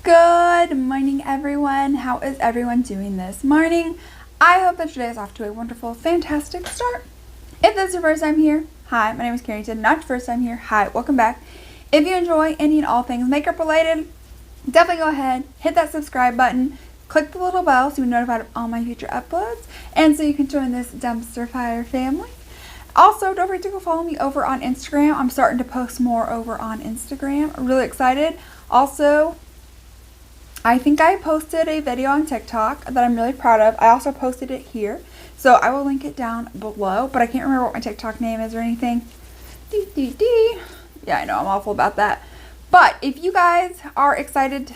Good morning, everyone. How is everyone doing this morning? I hope that your day is off to a wonderful, fantastic start. If this is your first time here, hi, my name is Carrington. Not your first time here, hi, welcome back. If you enjoy any and all things makeup related, definitely go ahead, hit that subscribe button, click the little bell so you're notified of all my future uploads, and so you can join this dumpster fire family. Also, don't forget to go follow me over on Instagram. I'm starting to post more over on Instagram. I'm really excited. Also, I think I posted a video on TikTok that I'm really proud of. I also posted it here, so I will link it down below, but I can't remember what my TikTok name is or anything. Yeah, I know, I'm awful about that. But if you guys are excited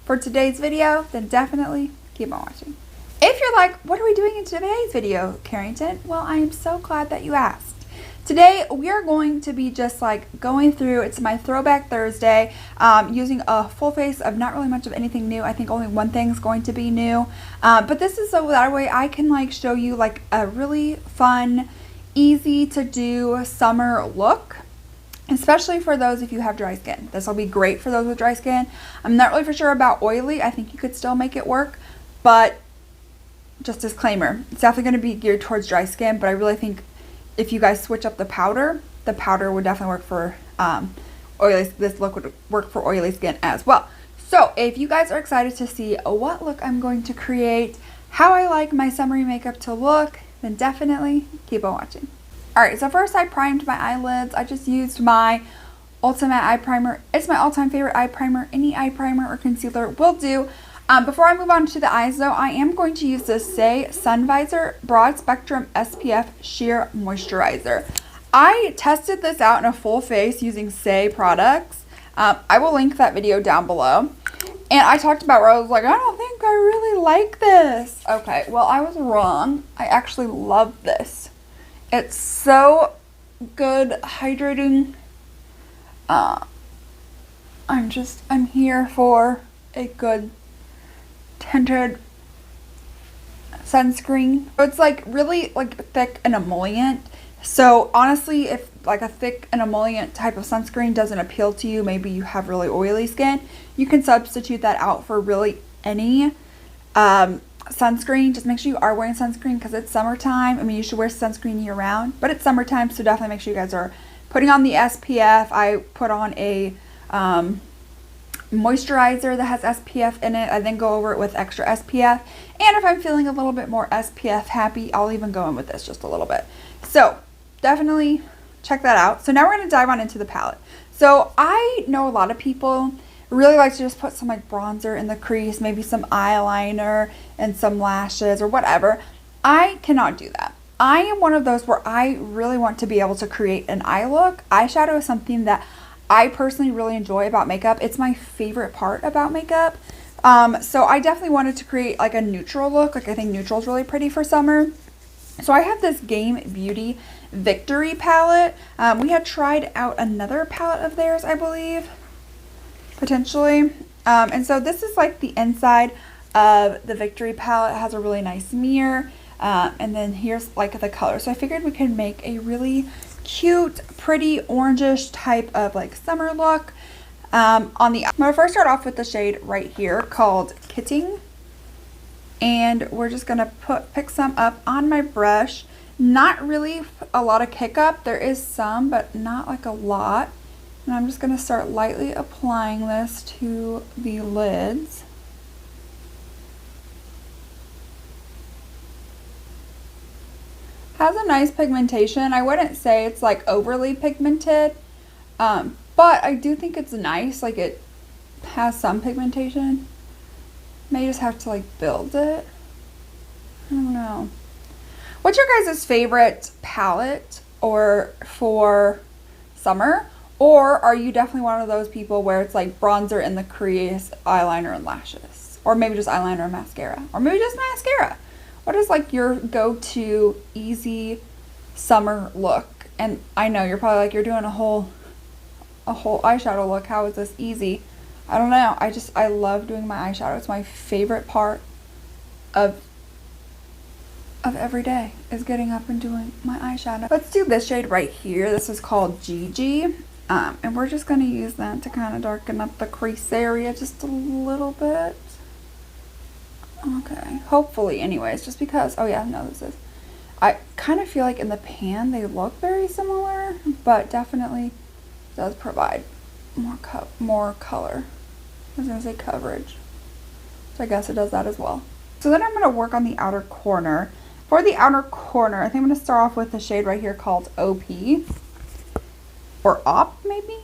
for today's video, then definitely keep on watching. If you're like, what are we doing in today's video, Carrington? Well, I am so glad that you asked. Today, we are going to be just like going through, it's my Throwback Thursday, using a full face of not really much of anything new. I think only one thing's going to be new. But this is so that way I can like show you like a really fun, easy to do summer look. Especially for those if you have dry skin. This will be great for those with dry skin. I'm not really for sure about oily. I think you could still make it work. But just disclaimer, it's definitely going to be geared towards dry skin. But I really think if you guys switch up the powder would definitely work for oily. This look would work for oily skin as well. So if you guys are excited to see what look I'm going to create, how I like my summery makeup to look, then definitely keep on watching. Alright, so first I primed my eyelids. I just used my Ultimate Eye Primer. It's my all-time favorite eye primer. Any eye primer or concealer will do. Before I move on to the eyes though, I am going to use this Saie Sun Visor Broad Spectrum SPF Sheer Moisturizer. I tested this out in a full face using Saie products. I will link that video down below. And I talked about where I was like, I don't think I really like this. Okay, well I was wrong. I actually love this. It's so good, hydrating. I'm here for a good tinted sunscreen. It's like really like thick and emollient. So honestly, if like a thick and emollient type of sunscreen doesn't appeal to you, maybe you have really oily skin, you can substitute that out for really any sunscreen. Just make sure you are wearing sunscreen because it's summertime. I mean, you should wear sunscreen year round, but it's summertime, so definitely make sure you guys are putting on the SPF. I put on a moisturizer that has SPF in it. I then go over it with extra SPF, and if I'm feeling a little bit more SPF happy, I'll even go in with this just a little bit. So definitely check that out. So now we're going to dive on into the palette. So I know a lot of people really like to just put some like bronzer in the crease, maybe some eyeliner and some lashes or whatever. I cannot do that. I am one of those where I really want to be able to create an eye look. Eyeshadow is something that I personally really enjoy about makeup. It's my favorite part about makeup. So I definitely wanted to create like a neutral look. Like I think neutral is really pretty for summer. So I have this Game Beauty Victory palette. We had tried out another palette of theirs, I believe, potentially. And so this is like the inside of the Victory palette. It has a really nice mirror. And then here's like the color. So I figured we could make a really cute, pretty orangish type of like summer look. I'm gonna first start off with the shade right here called Kitting, and we're just gonna pick some up on my brush. Not really a lot of kick up. There is some, but not like a lot. And I'm just gonna start lightly applying this to the lids. Has a nice pigmentation. I wouldn't say it's like overly pigmented, but I do think it's nice. Like it has some pigmentation. May just have to like build it. I don't know. What's your guys' favorite palette or for summer? Or are you definitely one of those people where it's like bronzer in the crease, eyeliner and lashes? Or maybe just eyeliner and mascara? Or maybe just mascara? What is like your go-to easy summer look? And I know you're probably like, you're doing a whole eyeshadow look. How is this easy? I don't know. I love doing my eyeshadow. It's my favorite part of every day is getting up and doing my eyeshadow. Let's do this shade right here. This is called Gigi. And we're just going to use that to kind of darken up the crease area just a little bit. Okay, hopefully anyways, just because, oh yeah, no, this is, I kind of feel like in the pan they look very similar, but definitely does provide more color. I was going to say coverage. So I guess it does that as well. So then I'm going to work on the outer corner. For the outer corner, I think I'm going to start off with the shade right here called OP. Or Op, maybe?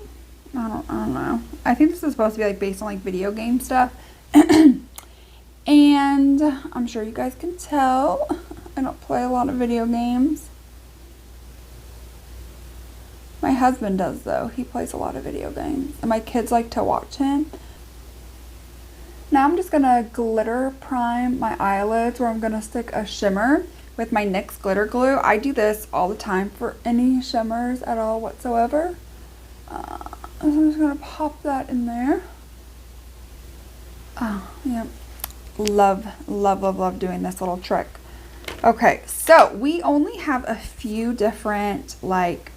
I don't know. I think this is supposed to be like based on like video game stuff. And I'm sure you guys can tell I don't play a lot of video games. My husband does though. He plays a lot of video games. And my kids like to watch him. Now I'm just going to glitter prime my eyelids where I'm going to stick a shimmer with my NYX glitter glue. I do this all the time for any shimmers at all whatsoever. So I'm just going to pop that in there. Oh, yeah. Love, love, love, love doing this little trick. Okay, so we only have a few different like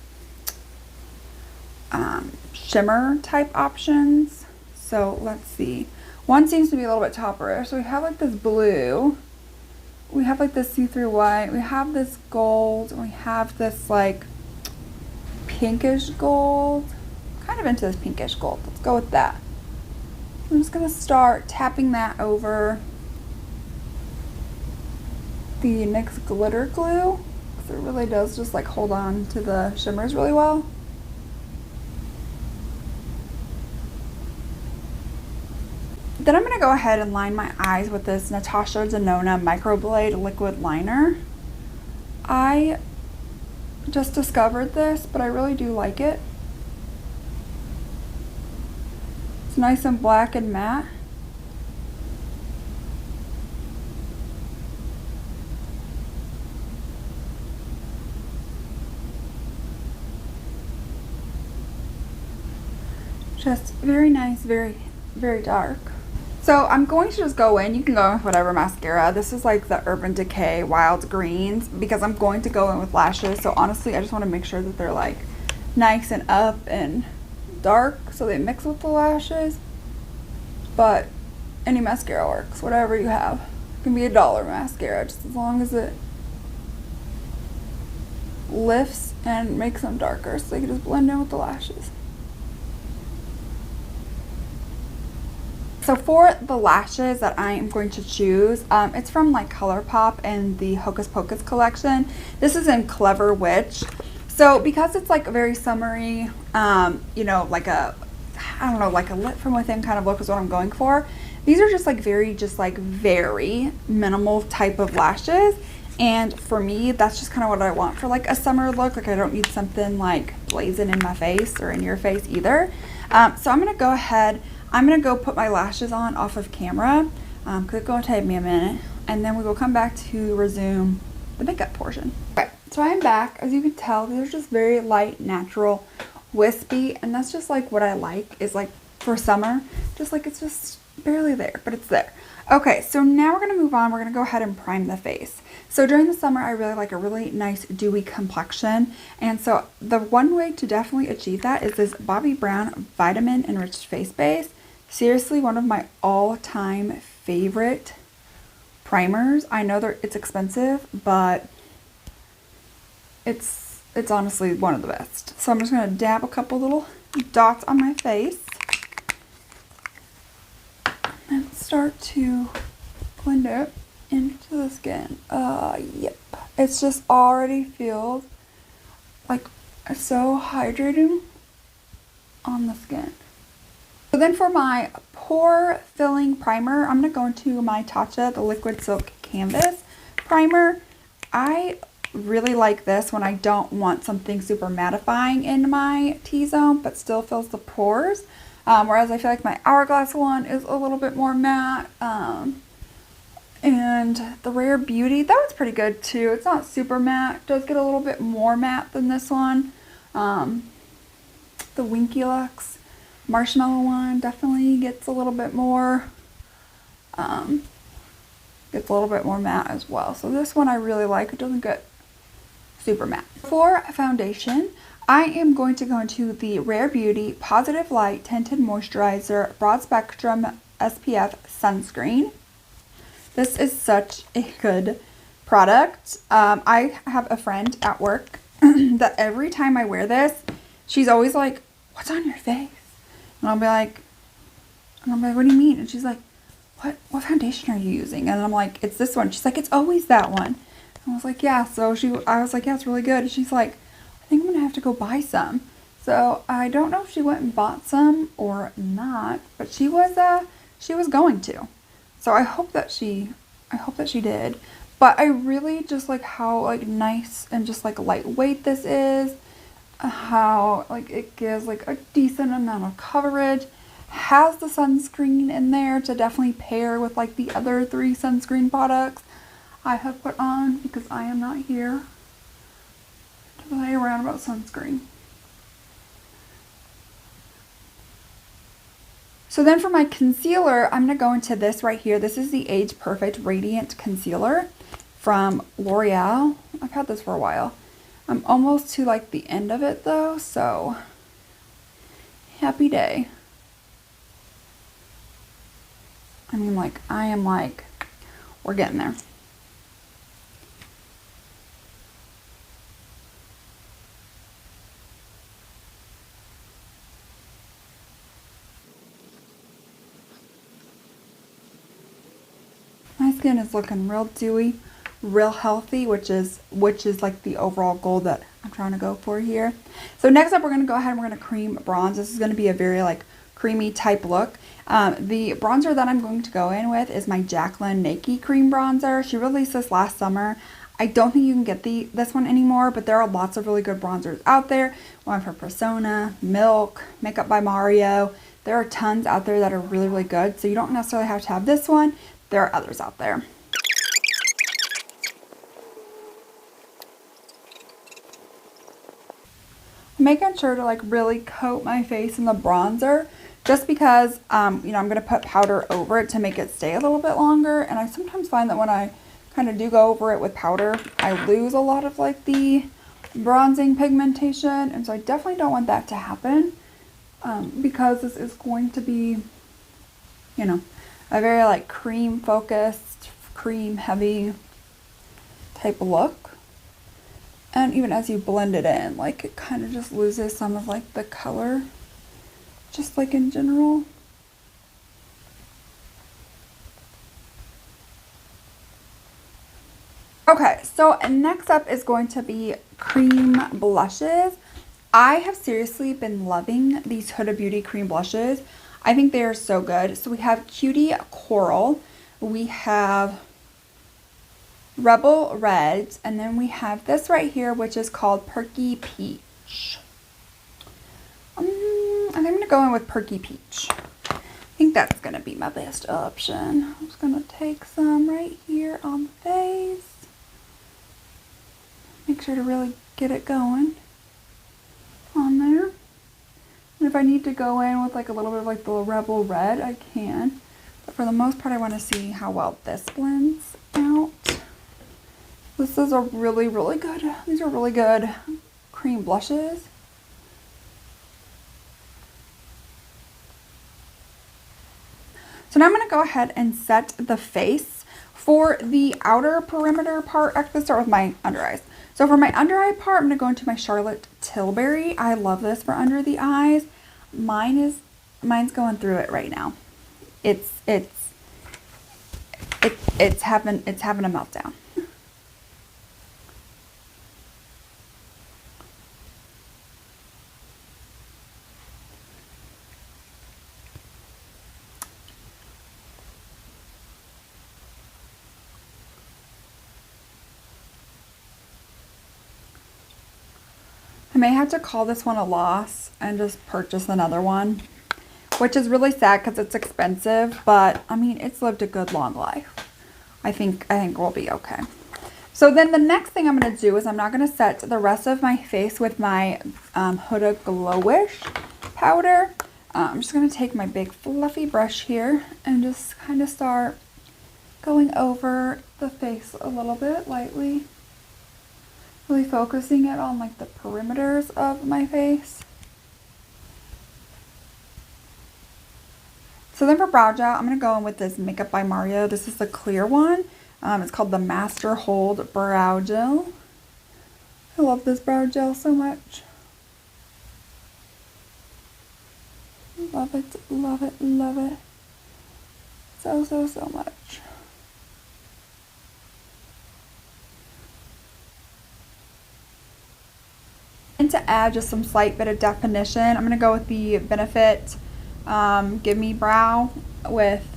shimmer type options. So let's see. One seems to be a little bit topperish. So we have like this blue. We have like this see-through white. We have this gold. And we have this like pinkish gold. Kind of into this pinkish gold. Let's go with that. I'm just going to start tapping that over the NYX glitter glue. Because it really does just like hold on to the shimmers really well. Then I'm going to go ahead and line my eyes with this Natasha Denona Microblade liquid liner. I just discovered this, but I really do like it. It's nice and black and matte. Just very nice, very, very dark. So I'm going to just go in. You can go in with whatever mascara. This is like the Urban Decay Wild Greens because I'm going to go in with lashes. So honestly, I just want to make sure that they're like nice and up and dark so they mix with the lashes. But any mascara works, whatever you have. It can be $1 mascara just as long as it lifts and makes them darker so they can just blend in with the lashes. So for the lashes that I am going to choose, it's from like Colourpop and the Hocus Pocus collection. This is in Clever Witch. So because it's like a very summery, you know, like a, I don't know, like a lit from within kind of look is what I'm going for. These are just like very minimal type of lashes. And for me, that's just kind of what I want for like a summer look. Like I don't need something like blazing in my face or in your face either. So I'm going to go ahead. I'm going to go put my lashes on off of camera because it's going to take me a minute. And then we will come back to resume the makeup portion. Okay, so I am back. As you can tell, these are just very light, natural, wispy. And that's just like what I like is like for summer. Just like it's just barely there, but it's there. Okay, so now we're going to move on. We're going to go ahead and prime the face. So during the summer, I really like a really nice dewy complexion. And so the one way to definitely achieve that is this Bobbi Brown Vitamin Enriched Face Base. Seriously, one of my all-time favorite primers. I know it's expensive, but it's honestly one of the best. So I'm just going to dab a couple little dots on my face and start to blend it into the skin. Yep. It's just already feels like so hydrating on the skin. So then for my pore filling primer, I'm going to go into my Tatcha, the Liquid Silk Canvas primer. I really like this when I don't want something super mattifying in my T-zone, but still fills the pores. Whereas I feel like my Hourglass one is a little bit more matte. And the Rare Beauty, that one's pretty good too. It's not super matte. It does get a little bit more matte than this one. The Winky Lux Marshmallow one definitely gets a little bit more matte as well. So this one I really like. It doesn't get super matte. For foundation, I am going to go into the Rare Beauty Positive Light Tinted Moisturizer Broad Spectrum SPF Sunscreen. This is such a good product. I have a friend at work that every time I wear this, she's always like, "What's on your face?" And I'll be like, "What do you mean?" And she's like, "What foundation are you using?" And I'm like, "It's this one." She's like, "It's always that one." And I was like, "Yeah." So I was like, "Yeah, it's really good." And she's like, "I think I'm gonna have to go buy some." So I don't know if she went and bought some or not, but she was going to. So I hope that she did. But I really just like how like nice and just like lightweight this is. How like it gives like a decent amount of coverage. Has the sunscreen in there to definitely pair with like the other 3 sunscreen products I have put on, because I am not here to play around about sunscreen. So then for my concealer, I'm going to go into this right here. This is the Age Perfect Radiant Concealer from L'Oreal. I've had this for a while. I'm almost to like the end of it though, so happy day. I mean, like, I am like, we're getting there. My skin is looking real dewy, real healthy, which is like the overall goal that I'm trying to go for here. So next up, we're going to go ahead and we're going to cream bronze. This is going to be a very like creamy type look. The bronzer that I'm going to go in with is my Jaclyn Naked Cream Bronzer. She released this last summer. I don't think you can get this one anymore, but there are lots of really good bronzers out there. One for Persona, Milk, Makeup by Mario. There are tons out there that are really, really good. So you don't necessarily have to have this one. There are others out there. I'm making sure to like really coat my face in the bronzer, just because, you know, I'm going to put powder over it to make it stay a little bit longer. And I sometimes find that when I kind of do go over it with powder, I lose a lot of like the bronzing pigmentation. And so I definitely don't want that to happen, because this is going to be, you know, a very like cream focused, cream heavy type look. And even as you blend it in, like it kind of just loses some of like the color, just like in general. Okay, so next up is going to be cream blushes. I have seriously been loving these Huda Beauty cream blushes. I think they are so good. So we have Cutie Coral, we have Rebel Red, and then we have this right here, which is called Perky Peach. I think I'm going to go in with Perky Peach. I think that's going to be my best option. I'm just going to take some right here on the face. Make sure to really get it going on there. And if I need to go in with like a little bit of like the Rebel Red, I can. But for the most part, I want to see how well this blends out. This is a really, really good, these are really good cream blushes. So now I'm going to go ahead and set the face. For the outer perimeter part, actually let's start with my under eyes. So for my under eye part, I'm going to go into my Charlotte Tilbury. I love this for under the eyes. Mine's going through it right now. It's having a meltdown. I may have to call this one a loss and just purchase another one, which is really sad because it's expensive, but I mean, it's lived a good long life. I think we'll be okay. So then the next thing I'm going to do is I'm not going to set the rest of my face with my Huda Glowish powder. I'm just going to take my big fluffy brush here and just kind of start going over the face a little bit lightly. Really focusing it on like the perimeters of my face. So then for brow gel, I'm going to go in with this Makeup by Mario. This is the clear one. It's called the Master Hold Brow Gel. I love this brow gel so much. Love it, love it, love it. So, so, so much. And to add just some slight bit of definition, I'm going to go with the Benefit Give Me Brow with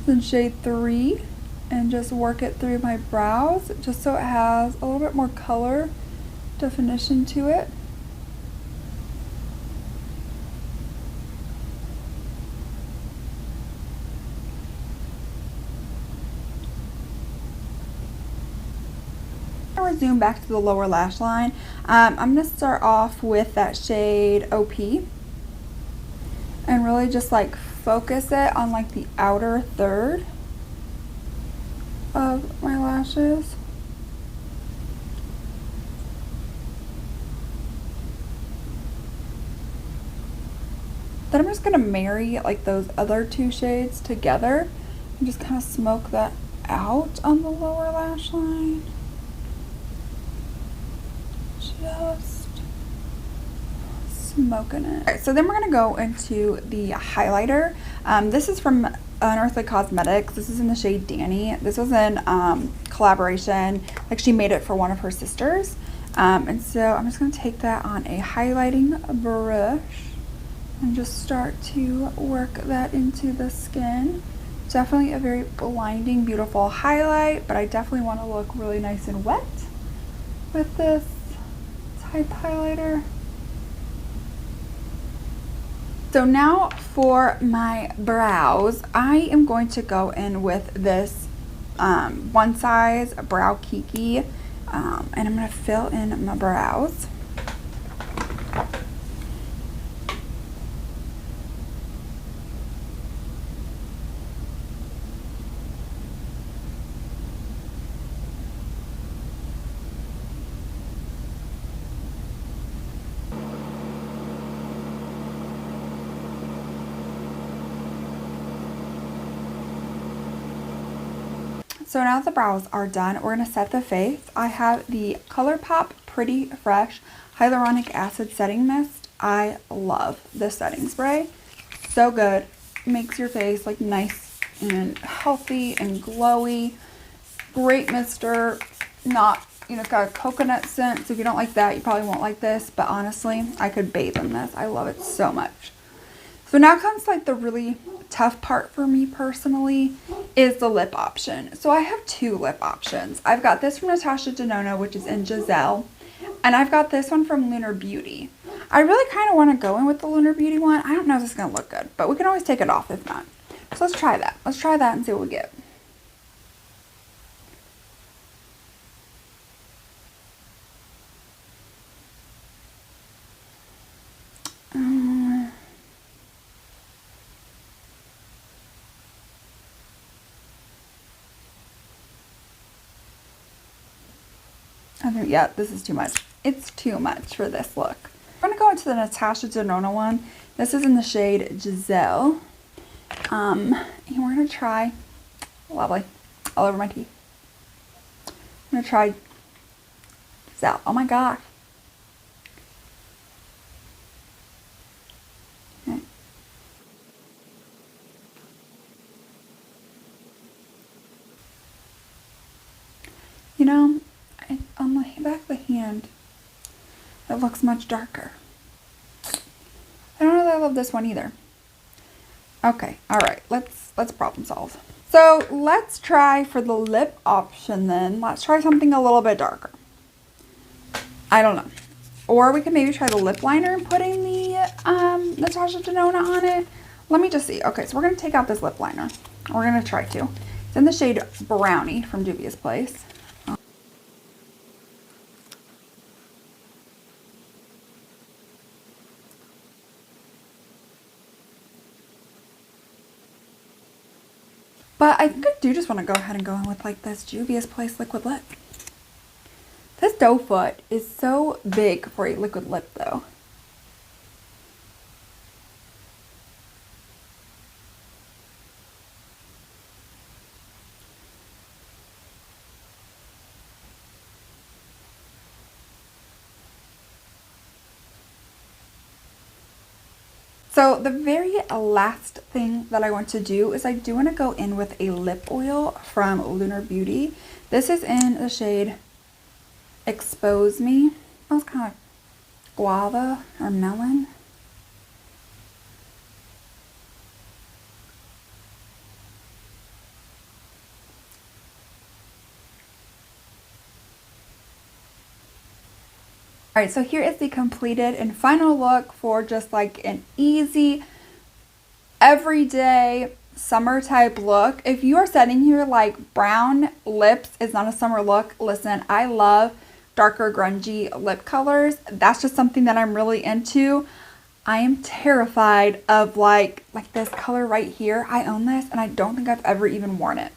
the shade 3 and just work it through my brows just so it has a little bit more color definition to it. I'm going to zoom back to the lower lash line. I'm going to start off with that shade OP and really just like focus it on like the outer third of my lashes. Then I'm just going to marry like those other two shades together and just kind of smoke that out on the lower lash line. Just smoking it. Alright, so then we're going to go into the highlighter. This is from Unearthly Cosmetics. This is in the shade Danny. This was in collaboration. Like she made it for one of her sisters. And so I'm just going to take that on a highlighting brush and just start to work that into the skin. Definitely a very blinding, beautiful highlight, but I definitely want to look really nice and wet with this type highlighter. So now for my brows, I am going to go in with this One Size Brow Kiki, and I'm going to fill in my brows. So now that the brows are done, we're going to set the face. I have the Colourpop Pretty Fresh Hyaluronic Acid Setting Mist. I love this setting spray. So good. Makes your face like nice and healthy and glowy. Great mister. Not, you know, it's got a coconut scent. So if you don't like that, you probably won't like this. But honestly, I could bathe in this. I love it so much. So now comes like the really tough part for me personally is the lip option. So I have two lip options. I've got this from Natasha Denona, which is in Giselle, and I've got this one from Lunar Beauty. I really kind of want to go in with the Lunar Beauty one. I don't know if this is going to look good, but we can always take it off if not. So let's try that. Let's try that and see what we get. Yeah, this is too much. It's too much for this look. I'm going to go into the Natasha Denona one. This is in the shade Giselle. And we're going to try, lovely, all over my teeth. I'm going to try Giselle. Oh my gosh. Okay. You know, on the back of the hand, it looks much darker. I don't know that I love this one either. Okay, all right, let's problem solve. So let's try for the lip option then. Let's try something a little bit darker. I don't know. Or we could maybe try the lip liner and putting the Natasha Denona on it. Let me just see. Okay, so we're going to take out this lip liner. We're going to try to. It's in the shade Brownie from Juvia's Place. But I think I do just want to go ahead and go in with like this Juvia's Place liquid lip. This doe foot is so big for a liquid lip though. So the very last thing that I want to do is I do want to go in with a lip oil from Lunar Beauty. This is in the shade Expose Me. Smells kind of guava or melon. Alright, so here is the completed and final look for just like an easy, everyday, summer type look. If you are sitting here like brown lips is not a summer look, listen, I love darker grungy lip colors. That's just something that I'm really into. I am terrified of like this color right here. I own this and I don't think I've ever even worn it.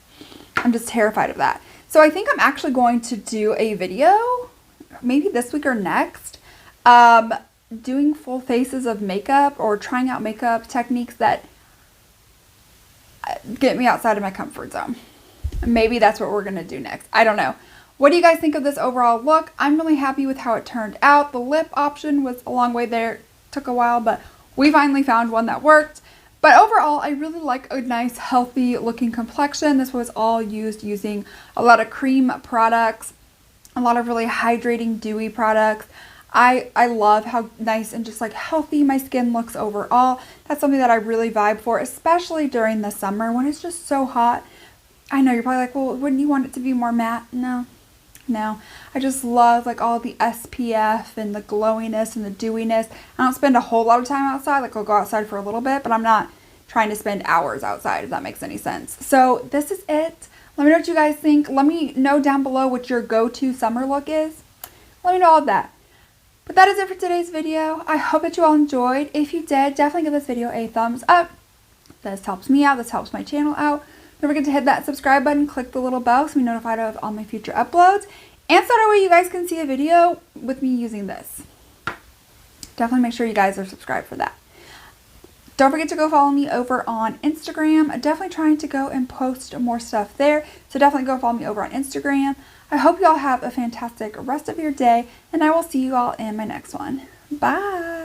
I'm just terrified of that. So I think I'm actually going to do a video maybe this week or next, doing full faces of makeup or trying out makeup techniques that get me outside of my comfort zone. Maybe that's what we're gonna do next. I don't know. What do you guys think of this overall look? I'm really happy with how it turned out. The lip option was a long way there. Took a while, but we finally found one that worked. But overall, I really like a nice, healthy looking complexion. This was all using a lot of cream products, a lot of really hydrating, dewy products. I love how nice and just like healthy my skin looks overall. That's something that I really vibe for, especially during the summer when it's just so hot. I know you're probably like, well, wouldn't you want it to be more matte? No. I just love like all the SPF and the glowiness and the dewiness. I don't spend a whole lot of time outside. Like I'll go outside for a little bit, but I'm not trying to spend hours outside, if that makes any sense. So this is it. Let me know what you guys think. Let me know down below what your go-to summer look is. Let me know all of that. But that is it for today's video. I hope that you all enjoyed. If you did, definitely give this video a thumbs up. This helps me out. This helps my channel out. Don't forget to hit that subscribe button. Click the little bell so you're notified of all my future uploads. And so that way you guys can see a video with me using this. Definitely make sure you guys are subscribed for that. Don't forget to go follow me over on Instagram. I'm definitely trying to go and post more stuff there. So definitely go follow me over on Instagram. I hope you all have a fantastic rest of your day. And I will see you all in my next one. Bye.